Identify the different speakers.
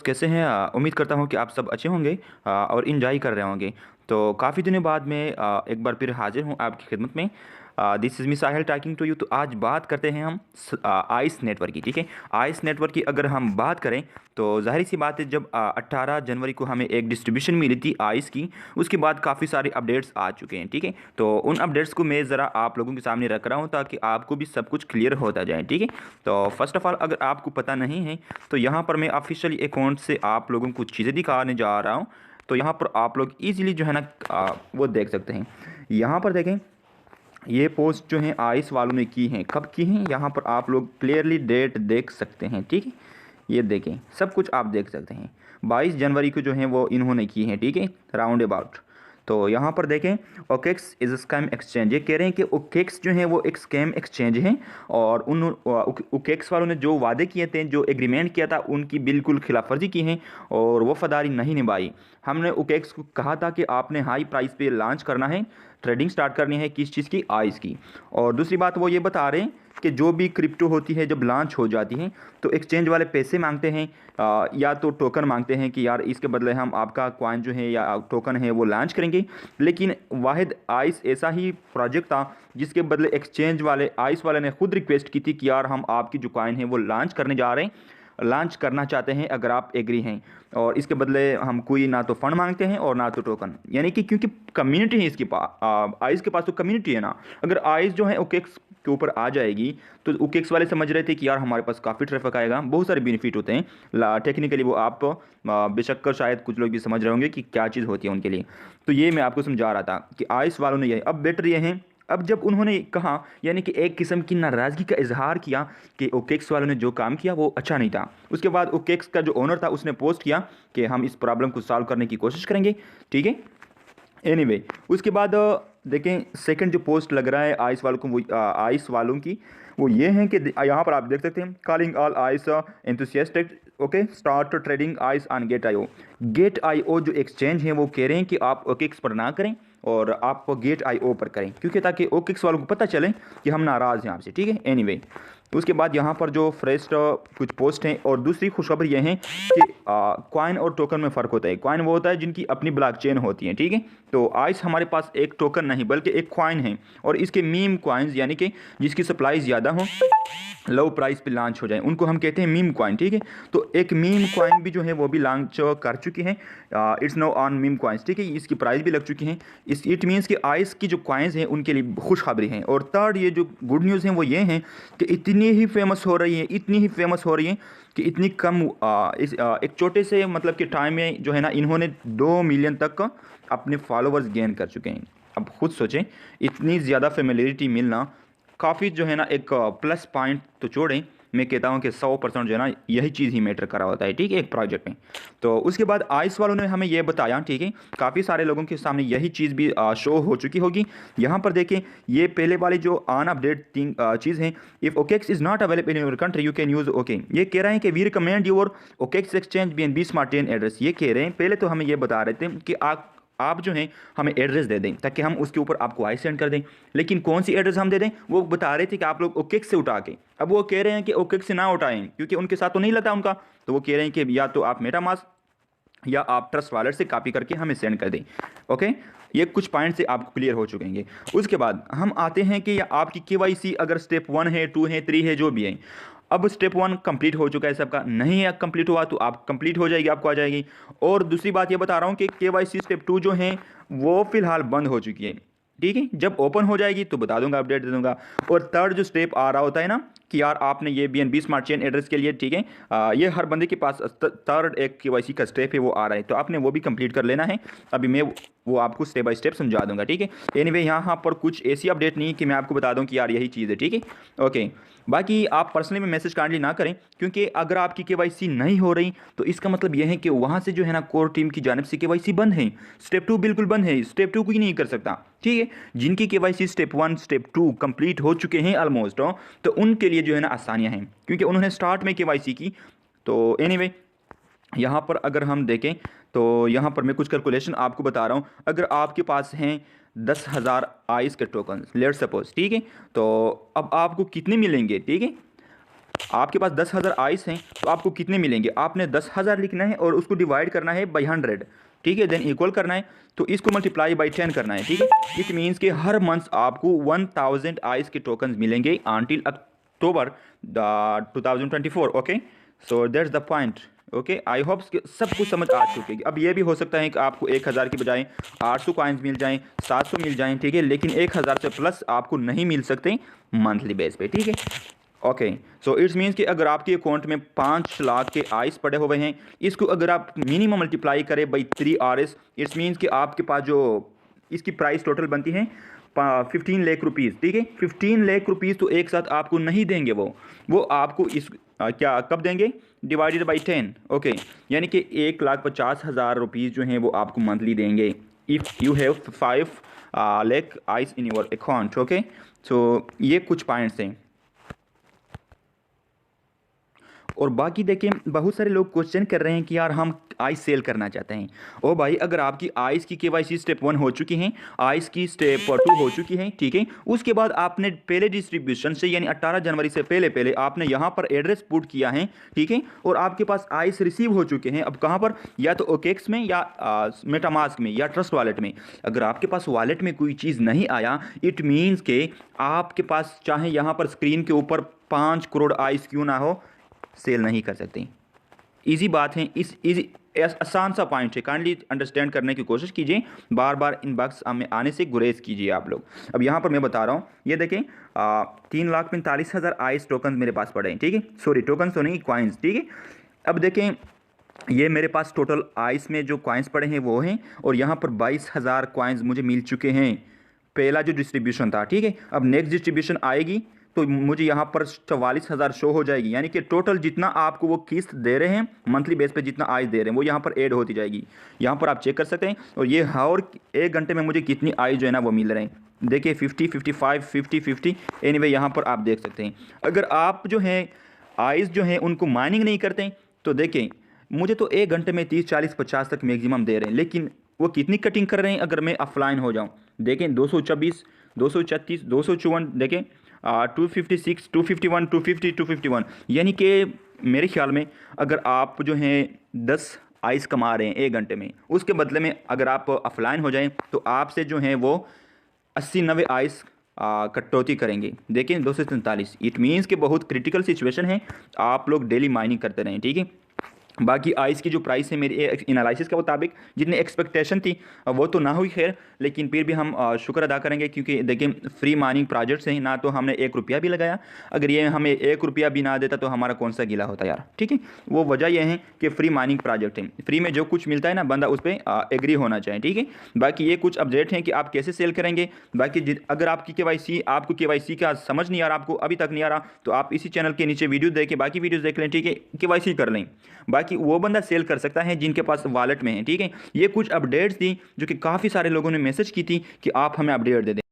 Speaker 1: कैसे हैं? उम्मीद करता हूँ कि आप सब अच्छे होंगे और एंजॉय कर रहे होंगे। तो काफ़ी दिनों बाद मैं एक बार फिर हाज़िर हूँ आपकी खिदमत में। This is me Sahil talking to you. तो आज बात करते हैं हम आइस नेटवर्क की, ठीक है? आइस नेटवर्क की अगर हम बात करें तो ज़ाहिर सी बात है, जब 18 जनवरी को हमें एक डिस्ट्रीब्यूशन मिली थी आइस की, उसके बाद काफ़ी सारे अपडेट्स आ चुके हैं, ठीक है? तो उन अपडेट्स को मैं ज़रा आप लोगों के सामने रख रहा हूँ ताकि आपको भी सब कुछ क्लियर होता जाए, ठीक है? तो फर्स्ट ऑफ़ ऑल, अगर आपको पता नहीं है तो यहाँ पर मैं ऑफिशियल अकाउंट से आप लोगों को चीज़ें दिखाने जा रहा हूँ। तो यहाँ पर आप लोग ईज़िली जो है ना वो देख सकते हैं। यहाँ पर देखें, ये पोस्ट जो है आइस वालों ने की हैं, कब की हैं यहाँ पर आप लोग क्लियरली डेट देख सकते हैं, ठीक है? ये देखें, सब कुछ आप देख सकते हैं। 22 जनवरी को जो है वो इन्होंने की हैं, ठीक है, राउंड अबाउट। तो यहाँ पर देखें, ओकेक्स इज़ स्कैम एक्सचेंज, ये कह रहे हैं कि ओकेक्स जो है वो एक स्कैम एक्सचेंज है और उन ओकेक्स वालों ने जो वादे किए थे, जो एग्रीमेंट किया था, उनकी बिल्कुल खिलाफवर्जी की है और वफादारी नहीं निभाई। हमने ओकेक्स को कहा था कि आपने हाई प्राइस पे लॉन्च करना है, ट्रेडिंग स्टार्ट करनी है, किस चीज़ की? आइस की। और दूसरी बात वो ये बता रहे हैं कि जो भी क्रिप्टो होती है जब लॉन्च हो जाती है तो एक्सचेंज वाले पैसे मांगते हैं, या तो टोकन मांगते हैं कि यार इसके बदले हम आपका कॉइन जो है या टोकन है वो लॉन्च करेंगे। लेकिन वाहिद आइस ऐसा ही प्रोजेक्ट था जिसके बदले एक्सचेंज वाले, आइस वाले ने खुद रिक्वेस्ट की थी कि यार हम आपकी जो कॉइन है वो लॉन्च करने जा रहे हैं, लॉन्च करना चाहते हैं, अगर आप एग्री हैं, और इसके बदले हम कोई ना तो फंड मांगते हैं और ना तो टोकन। यानी कि क्योंकि कम्युनिटी है इसके पास, आइस के पास तो कम्युनिटी है ना। अगर आइस जो है ओकेक्स के ऊपर आ जाएगी तो ओकेक्स वाले समझ रहे थे कि यार हमारे पास काफ़ी ट्रैफिक आएगा, बहुत सारे बेनिफिट होते हैं टेक्निकली, वो आप बेशक कर शायद कुछ लोग भी समझ रहे होंगे कि क्या चीज़ होती है उनके लिए। तो ये मैं आपको समझा रहा था कि आइस वालों ने ये अब बेटर ये हैं। अब जब उन्होंने कहा, यानी कि एक किस्म की नाराज़गी का इजहार किया कि ओकेक्स वालों ने जो काम किया वो अच्छा नहीं था, उसके बाद ओकेक्स का जो ओनर था उसने पोस्ट किया कि हम इस प्रॉब्लम को सॉल्व करने की कोशिश करेंगे, ठीक है? एनीवे, उसके बाद देखें, सेकंड जो पोस्ट लग रहा है आइस वालों को, वो आइस वालों की वो ये हैं कि यहाँ पर आप देख सकते हैं, calling all ice enthusiastic, okay, start trading ice on Gate IO. Gate IO जो एक्सचेंज है वो कह रहे हैं कि आप ओकेक्स पर ना करें और आप गेट आईओ पर करें, क्योंकि ताकि ओकेक्स वालों को पता चले कि हम नाराज़ हैं आपसे, ठीक है? एनीवे, उसके बाद यहाँ पर जो फ्रेस्ट कुछ पोस्ट हैं, और दूसरी खुशखबरी ये है कि कॉइन और टोकन में फ़र्क होता है। कॉइन वो होता है जिनकी अपनी ब्लॉकचेन होती है, ठीक है? तो आइस हमारे पास एक टोकन नहीं बल्कि एक कॉइन है, और इसके मीम कॉइन्स, यानी कि जिसकी सप्लाई ज़्यादा हो, लो प्राइस पे लॉन्च हो जाए, उनको हम कहते हैं मीम कॉइन, ठीक है? तो एक मीम कॉइन भी जो है वो भी लॉन्च कर चुकी है, it's know on meme coins, ठीक है? इसकी प्राइस भी लग चुकी है। इस इट मीन्स कि आइस की जो कॉइन्स हैं उनके लिए खुशखबरी है। और थर्ड, ये जो गुड न्यूज़ हैं वो ये हैं कि इतनी ही फेमस हो रही है, इतनी ही फेमस हो रही है कि इतनी कम एक छोटे से मतलब कि टाइम में जो है ना, इन्होंने 2 मिलियन तक अपने फॉलोवर्स गेन कर चुके हैं। अब खुद सोचें, इतनी ज़्यादा फेमिलियरिटी मिलना काफ़ी जो है ना एक प्लस पॉइंट तो छोड़ें, मैं कहता हूँ कि 100% जो है ना यही चीज़ ही मैटर करा होता है, ठीक है, एक प्रोजेक्ट में। तो उसके बाद आइस वालों ने हमें ये बताया, ठीक है, काफ़ी सारे लोगों के सामने यही चीज़ भी शो हो चुकी होगी। यहाँ पर देखें, ये पहले वाली जो ऑन अपडेट चीज़ है, if OKX is not available in your country you can use okay. ये कह रहे हैं कि we recommend your OKX exchange BNB smart chain address. ये कह रहे हैं, पहले तो हमें ये बता रहे थे कि आप जो हैं हमें एड्रेस दे दें ताकि हम उसके ऊपर आपको आई सेंड कर दें। लेकिन कौन सी एड्रेस हम दे दें, वो बता रहे थे कि आप लोग ओकेक्स से उठा के। अब वो कह रहे हैं कि ओकेक्स से ना उठाएं क्योंकि उनके साथ तो नहीं लगा उनका, तो वो कह रहे हैं कि या तो आप मेटामास्क या आप ट्रस्ट वॉलेट से कॉपी करके हमें सेंड कर दें। ओके, ये कुछ पॉइंट से आपको क्लियर हो चुकेंगे। उसके बाद हम आते हैं कि आपकी KYC अगर स्टेप 1 है, 2 है, 3 है, जो भी है, अब स्टेप 1 कंप्लीट हो चुका है सबका, नहीं है कंप्लीट हुआ तो आप कंप्लीट हो जाएगी, आपको आ जाएगी। और दूसरी बात ये बता रहा हूँ कि KYC स्टेप 2 जो है वो फिलहाल बंद हो चुकी है, ठीक है? जब ओपन हो जाएगी तो बता दूंगा, अपडेट दे दूंगा। और थर्ड जो स्टेप आ रहा होता है ना कि यार आपने ये BNB स्मार्ट चेन एड्रेस के लिए, ठीक है, ये हर बंदे के पास थर्ड एक KYC का स्टेप है वो आ रहा है, तो आपने वो भी कंप्लीट कर लेना है। अभी मैं वो आपको स्टेप बाय स्टेप समझा दूंगा, ठीक है? एनीवे, यहाँ पर कुछ ऐसी अपडेट नहीं कि मैं आपको बता दूं कि यार यही चीज़ है, ठीक है? ओके, बाकी आप पर्सनली में मैसेज काइंडली ना करें, क्योंकि अगर आपकी KYC नहीं हो रही तो इसका मतलब यह है कि वहाँ से जो है ना कोर टीम की जानिब से KYC बंद है। स्टेप 2 बिल्कुल बंद है, स्टेप 2 कोई नहीं कर सकता, ठीक है? जिनकी KYC स्टेप 1 स्टेप 2 कंप्लीट हो चुके हैं ऑलमोस्ट, तो उनके लिए जो है ना आसानियाँ हैं क्योंकि उन्होंने स्टार्ट में KYC की। तो एनीवे, यहाँ पर अगर हम देखें तो यहाँ पर मैं कुछ कैलकुलेशन आपको बता रहा हूँ। अगर आपके पास हैं 10,000 आइस के टोकन, लेट्स सपोज, ठीक है, तो अब आपको कितने मिलेंगे, ठीक है? आपके पास 10,000 आइस हैं तो आपको कितने मिलेंगे, आपने 10,000 लिखना है और उसको डिवाइड करना है बाई 100, ठीक है, देन इक्वल करना है, तो इसको मल्टीप्लाई बाई 10 करना है, ठीक है। इट मीन्स कि हर मंथ आपको 1000 आइस के टोकन मिलेंगे until October 2024। Okay, so that's the point. Okay, I hope सब कुछ समझ आ चुके हैं। अब ये भी हो सकता है कि आपको 1000 की बजाय 800 कॉइन्स मिल जाएं, 700 मिल जाएं, ठीक है, लेकिन 1000 से प्लस आपको नहीं मिल सकते मंथली बेस पे, ठीक है। ओके, सो इट्स मीन्स कि अगर आपके अकाउंट में 5 लाख के आइस पड़े हुए हैं, इसको अगर आप मिनिमम मल्टीप्लाई करें बाई 3 RS, इट्स मीन्स कि आपके पास जो इसकी प्राइस टोटल बनती है 15 लाख रुपीज़, ठीक है। 15 लाख रुपीज़ तो एक साथ आपको नहीं देंगे, वो आपको इस क्या कब देंगे, डिवाइडेड बाई 10। ओके, यानी कि 1,50,000 रुपीज़ जो हैं वो आपको मंथली देंगे if you have 5 lakh ice in your account. Okay, so ये कुछ पॉइंट्स हैं। और बाकी देखिए बहुत सारे लोग क्वेश्चन कर रहे हैं कि यार हम आइस सेल करना चाहते हैं। ओ भाई, अगर आपकी आइस की KYC स्टेप 1 हो चुकी है, आइस की स्टेप 2 हो चुकी है, ठीक है, उसके बाद आपने पहले डिस्ट्रीब्यूशन से यानी 18 जनवरी से पहले पहले आपने यहाँ पर एड्रेस पुट किया है, ठीक है, और आपके पास आइस रिसीव हो चुके हैं। अब कहाँ पर, या तो OKX में या मेटामास्क में या ट्रस्ट वॉलेट में। अगर आपके पास वॉलेट में कोई चीज़ नहीं आया, इट मीन्स के आपके पास चाहे यहाँ पर स्क्रीन के ऊपर 5 करोड़ आइस क्यों ना हो, सेल नहीं कर सकते। इजी बात है, इस इजी आसान सा पॉइंट है, काइंडली अंडरस्टैंड करने की कोशिश कीजिए, बार बार इनबॉक्स में आने से गुरेज कीजिए आप लोग। अब यहाँ पर मैं बता रहा हूँ, ये देखें 3,45,000 आइस टोकन मेरे पास पड़े हैं, ठीक है, सॉरी टोकन तो नहीं, कॉइन्स, ठीक है। अब देखें ये मेरे पास टोटल आइस में जो कॉइन्स पड़े हैं वो हैं, और यहाँ पर 22,000 कॉइन्स मुझे मिल चुके हैं, पहला जो डिस्ट्रीब्यूशन था, ठीक है। अब नेक्स्ट डिस्ट्रीब्यूशन आएगी तो मुझे यहाँ पर 44,000 शो हो जाएगी, यानी कि टोटल जितना आपको वो किस्त दे रहे हैं मंथली बेस पे, जितना आइस दे रहे हैं वो यहाँ पर ऐड होती जाएगी। यहाँ पर आप चेक कर सकते हैं, और ये और 1 घंटे में मुझे कितनी आइस जो है ना वो मिल रहे हैं, देखिए 50, 55, 50, 50, एनीवे यहाँ पर आप देख सकते हैं। अगर आप जो है आइस जो है उनको माइनिंग नहीं करते तो देखें मुझे तो 1 घंटे में 30, 40, 50 तक मैक्सिमम दे रहे हैं, लेकिन वो कितनी कटिंग कर रहे हैं अगर मैं ऑफलाइन हो जाऊँ, देखें 226, 236, 254, देखें 256, 251, 250, 251, यानी कि मेरे ख्याल में अगर आप जो हैं 10 आइस कमा रहे हैं 1 घंटे में, उसके बदले में अगर आप ऑफलाइन हो जाएं तो आपसे जो हैं वो 80-90 आइस कटौती करेंगे। देखें 247, इट मीन्स कि बहुत क्रिटिकल सिचुएशन है, आप लोग डेली माइनिंग करते रहें, ठीक है। बाकी आइस की जो प्राइस है मेरी एनालिसिस के मुताबिक जितनी एक्सपेक्टेशन थी वो तो ना हुई खैर, लेकिन फिर भी हम शुक्र अदा करेंगे, क्योंकि देखिए फ्री माइनिंग प्रोजेक्ट्स हैं ना, तो हमने 1 रुपया भी लगाया, अगर ये हमें 1 रुपया भी ना देता तो हमारा कौन सा गिला होता यार, ठीक है। वो वजह यह है कि फ्री माइनिंग प्रोजेक्ट है, फ्री में जो कुछ मिलता है ना बंदा उस पर एग्री होना चाहिए, ठीक है। बाकी ये कुछ अपडेट हैं कि आप कैसे सेल करेंगे। बाकी अगर आपकी आपको KYC का समझ नहीं आ रहा, आपको अभी तक नहीं आ रहा, तो आप इसी चैनल के नीचे वीडियो देख के बाकी वीडियोज़ देख लें, ठीक है, KYC कर लें। बाकी वो बंदा सेल कर सकता है जिनके पास वॉलेट में है, ठीक है। ये कुछ अपडेट्स थी जो कि काफ़ी सारे लोगों ने मैसेज की थी कि आप हमें अपडेट दे दें।